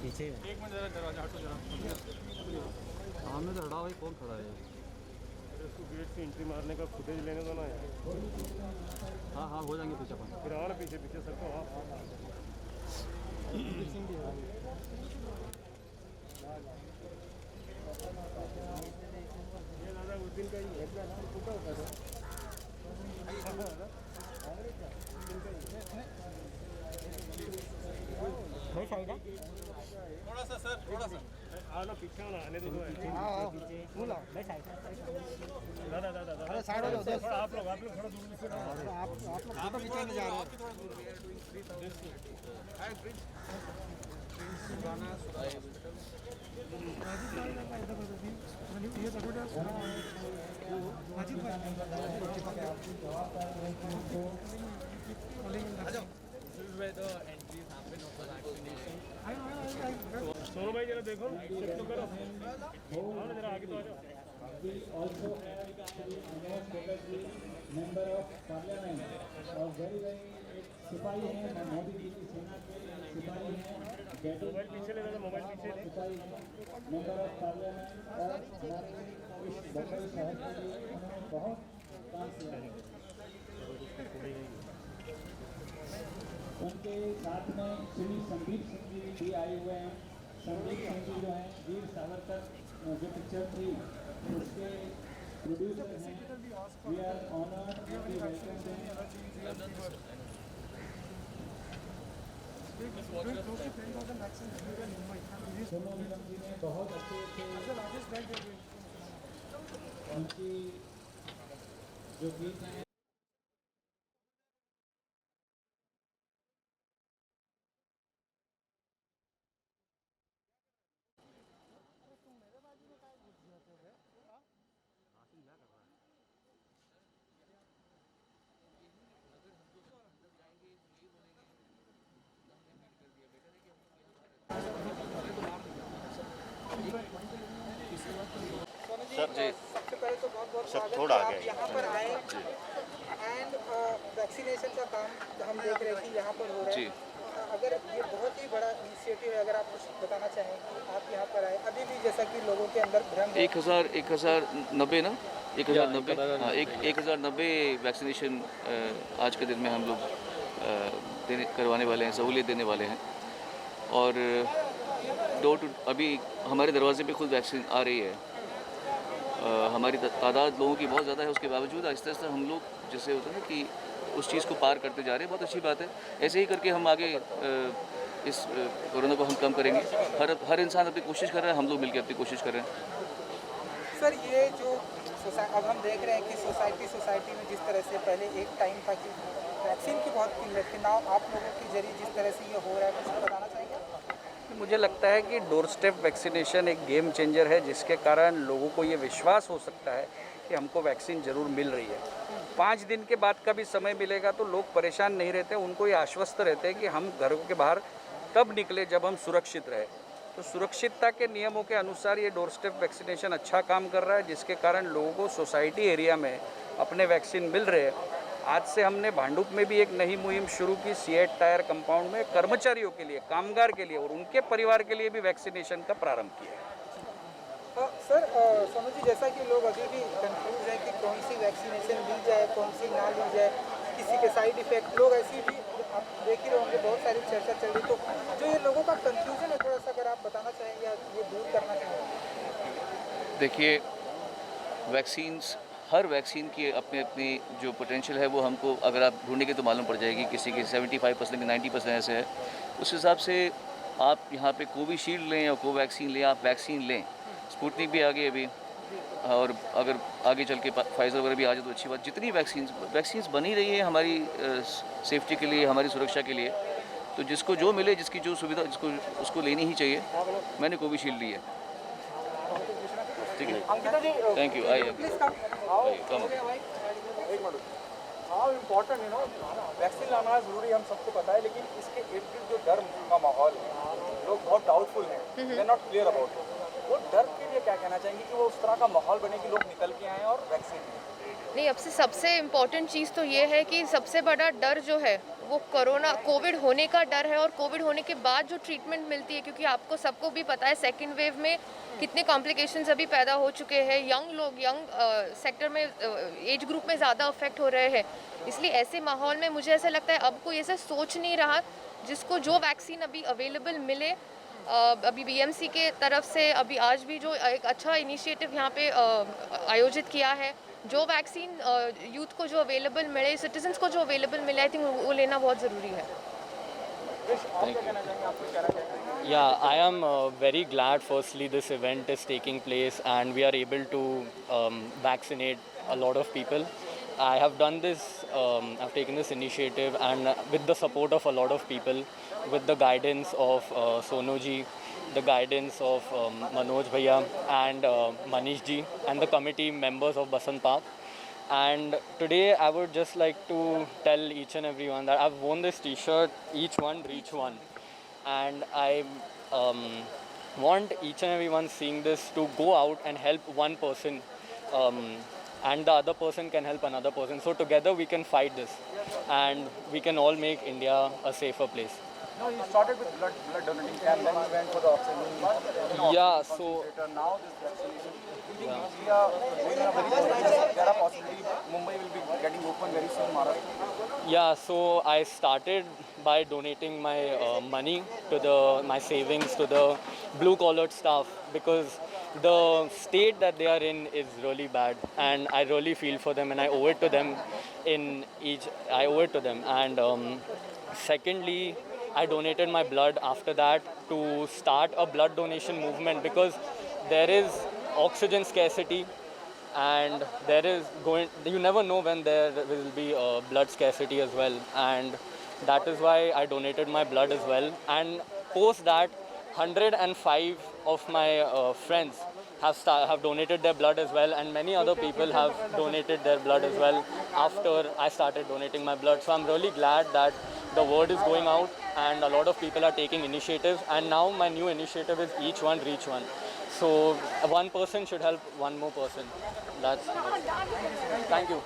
पीछे एक मिनट जरा दरवाजा हटो जरा। सामने तो हटा भाई, कौन खड़ा है? अरे उसको गेट से एंट्री मारने का फुटेज लेने दो ना यार। हाँ हाँ, हो जाएंगे पीछे अपन। फिर आओ ना पीछे पीछे सर को आप ये दादा उस दिन का ही है फूटा होता था। थोड़ा सा सर, थोड़ा सा आना पीछे आना, आने दो। दादा दादा दादा अरे साइड हो जाओ दोस्त। आप लोग थोड़ा दूर से आप लोग पीछे जा रहे हो। सोनू भाई जरा देखो, चेक तो करो। आओ ना जरा आगे तो आ जाओ। We also have Shri Anuj Chatterjee, member of Parliament और very एक सिपाही हैं, मोदी जी की सेना के सिपाही हैं, मोबाइल पीछे ले जाओ, मोबाइल पीछे ले। सिपाही मेंबर ऑफ पार्लियामेंट और हमारे इस बंगाल शहर के लिए उन्होंने बहुत काम किया है। उनके साथ में श्री संदीप सिंह जी भी आए हुए हैं। संदीप सिंह जी जो हैं वीर सावरकर जो पिक्चर थी उसके प्रोड्यूसर हैं। We are honoured to welcome them. Sonu Nigam ji ने बहुत अच्छे उनकी जो गीत हैं सर जी, सबसे पहले तो बहुत बहुत सर स्वागत थोड़ा है, आगे आप यहाँ पर आए एंड वैक्सीनेशन का काम हम देख रहे हैं कि यहाँ पर हो रहा है। अगर ये बहुत ही बड़ा इनिशिएटिव है, अगर आप कुछ बताना चाहें कि आप यहाँ पर आए अभी भी जैसा कि लोगों के अंदर भ्रम है। 1090 ना, 1090, हाँ 1090 वैक्सीनेशन आज के दिन में हम लोग करवाने वाले हैं, सहूलियत देने वाले हैं। और अभी हमारे दरवाजे पे खुद वैक्सीन आ रही है। हमारी तादाद लोगों की बहुत ज़्यादा है, उसके बावजूद आहिस्ता आहिस्ता हम लोग जैसे होता है ना कि उस चीज़ को पार करते जा रहे हैं। बहुत अच्छी बात है। ऐसे ही करके हम आगे इस कोरोना को हम कम करेंगे। हर इंसान अपनी कोशिश कर रहा है, हम लोग मिलकर अपनी कोशिश कर रहे हैं। सर ये जो अब हम देख रहे हैं कि सोसाइटी में जिस तरह से पहले एक टाइम था कि वैक्सीन की बहुत किल्लत थी, नाउ आप लोगों के जरिए जिस तरह से ये हो रहा है, कुछ बताना चाहेंगे? मुझे लगता है कि डोर स्टेप वैक्सीनेशन एक गेम चेंजर है, जिसके कारण लोगों को ये विश्वास हो सकता है कि हमको वैक्सीन ज़रूर मिल रही है। 5 दिन के बाद का भी समय मिलेगा तो लोग परेशान नहीं रहते, उनको ये आश्वस्त रहते हैं कि हम घरों के बाहर तब निकले जब हम सुरक्षित रहे। तो सुरक्षितता के नियमों के अनुसार ये डोर स्टेप वैक्सीनेशन अच्छा काम कर रहा है, जिसके कारण लोगों को सोसाइटी एरिया में अपने वैक्सीन मिल रहे हैं। आज से हमने भांडुप में भी एक नई मुहिम शुरू की, C8 टायर कंपाउंड में कर्मचारियों के लिए, कामगार के लिए और उनके परिवार के लिए भी वैक्सीनेशन का प्रारंभ किया। सर सोनू जी, जैसा कि लोग अभी भी कंफ्यूज हैं कि कौन सी वैक्सीनेशन ली जाए कौन सी ना ली जाए, किसी के साइड इफेक्ट, लोग ऐसी भी आप देख ही रहे होंगे, बहुत सारी चर्चा चल रही। तो जो ये लोगों का कंफ्यूजन है, थोड़ा सा अगर आप बताना चाहेंगे या ये दूर करना चाहेंगे? देखिए, हर वैक्सीन की अपनी अपनी जो पोटेंशियल है वो हमको अगर आप ढूंढेंगे तो मालूम पड़ जाएगी। किसी की 75% की 90% ऐसे है। उस हिसाब से आप यहाँ पे कोविशील्ड लें या कोवैक्सीन लें, आप वैक्सीन लें। स्पुतनिक भी आ गई अभी, और अगर आगे चल के फाइजर वगैरह भी आ जाए तो अच्छी बात। जितनी वैक्सीन्स बनी रही है हमारी सेफ्टी के लिए, हमारी सुरक्षा के लिए, तो जिसको जो मिले, जिसकी जो सुविधा, उसको लेनी ही चाहिए। मैंने कोविशील्ड ली है। ठीक है, थैंक यू। आइए, हाउ इम्पोर्टेंट वैक्सीन लाना ज़रूरी, हम सबको पता है, लेकिन इसके इर्द गिर्द जो डर का माहौल है, लोग बहुत डाउटफुल हैं, they not clear about it. वो डर के लिए क्या कहना चाहेंगे कि वो उस तरह का माहौल बने कि लोग निकल के आएँ और वैक्सीन लें? नहीं, अब से सबसे इम्पॉर्टेंट चीज़ तो ये है कि सबसे बड़ा डर जो है वो कोविड होने का डर है, और कोविड होने के बाद जो ट्रीटमेंट मिलती है, क्योंकि आपको सबको भी पता है सेकेंड वेव में कितने कॉम्प्लिकेशंस अभी पैदा हो चुके हैं, यंग सेक्टर में एज ग्रुप में ज़्यादा अफेक्ट हो रहे हैं। इसलिए ऐसे माहौल में मुझे ऐसा लगता है अब कोई ऐसा सोच नहीं रहा, जिसको जो वैक्सीन अभी अवेलेबल मिले। अभी बीएमसी के तरफ से अभी आज भी जो एक अच्छा इनिशिएटिव यहाँ पे आयोजित किया है, जो वैक्सीन यूथ को जो अवेलेबल मिले, सिटीजन्स को जो अवेलेबल मिले, आई थिंक वो लेना बहुत ज़रूरी है। Yeah, I am very glad firstly this event is taking place and we are able to vaccinate a lot of people. I have done this, I've taken this initiative and with the support of a lot of people, with the guidance of Sonoji, the guidance of Manoj Bhaiya and Manish ji and the committee members of Basant Park. And today I would just like to tell each and everyone that I've worn this t-shirt, each one reach one. And I want each and everyone seeing this to go out and help one person, and the other person can help another person. So together we can fight this and we can all make India a safer place. No, you started with blood donating camp, then you went for the oxygen. Yeah, so Now this vaccination. Do you think India going in a very positive? There are possibility Mumbai will be getting open very soon, Maharashtra. yeah, so I started by donating my money to my savings to the blue collared staff, because the state that they are in is really bad and I really feel for them and I owe it to them and secondly, I donated my blood after that to start a blood donation movement, because there is oxygen scarcity and you never know when there will be a blood scarcity as well, and that is why I donated my blood as well. And post that, 105 of my friends have donated their blood as well, and many other people have donated their blood as well after I started donating my blood. So I'm really glad that the word is going out and a lot of people are taking initiatives, and now my new initiative is each one reach one. So one person should help one more person. That's Thank you.